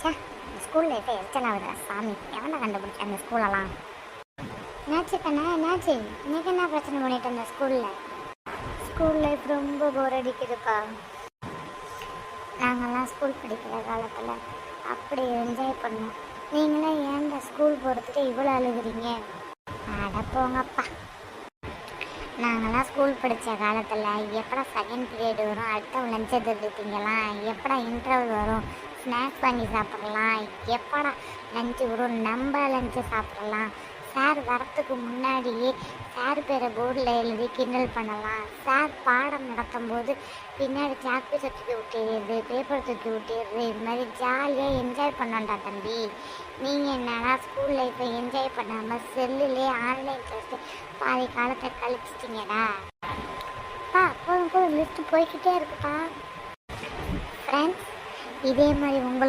சே, school லைஃபை எரிச்சலாகுதா சாமி. எவனை கண்டுபிடிச்ச அந்த ஸ்கூலெல்லாம்? என்னாச்சு கண்ணா, என்னாச்சு? இன்னைக்கு என்ன பிரச்சனை பண்ணிட்டு இருந்த ஸ்கூலில்? ஸ்கூல் லைஃப் ரொம்ப போர் அடிக்குதுப்பா. நாங்கள்லாம் ஸ்கூல் படிக்கிற காலத்தில் அப்படி என்ஜாய் பண்ணோம். நீங்களே ஏன்டா ஸ்கூல் போகிறதுக்கு இவ்வளோ அழுகுறீங்க? அட போங்கப்பா. நாங்கள்லாம் ஸ்கூல் படித்த காலத்தில் எப்படா செகண்ட் பீரியட் வரும், அடுத்த லஞ்சை திருத்திங்கலாம், எப்படா இன்டர்வல் வரும், ஸ்நாக்ஸ் வாங்கி சாப்பிட்றலாம், எப்படா லஞ்சு வரும், நம்ம லஞ்சு சாப்பிட்றலாம், சார் வரத்துக்கு முன்னாடியே சார் பேரை போர்டில் எழுதி கிண்டல் பண்ணலாம், சார் பாடம் நடத்தும் போது பின்னாடி சாக்பீஸை தூக்கி விட்டுறது, பேப்பர் தூக்கி விட்டுறது, இது மாதிரி ஜாலியாக என்ஜாய் பண்ணோண்டா தம்பி. நீங்கள் என்னன்னா ஸ்கூல் லைஃப்பை என்ஜாய் பண்ணாமல் செல்லுலே ஆன்லைன் கிளாஸு பாதி காலத்தை கழிச்சிட்டிங்கடா. போதும் லிஸ்ட்டு போய்கிட்டே இருக்குப்பா. ஃப்ரெண்ட்ஸ், இதே மாதிரி உங்களுக்கு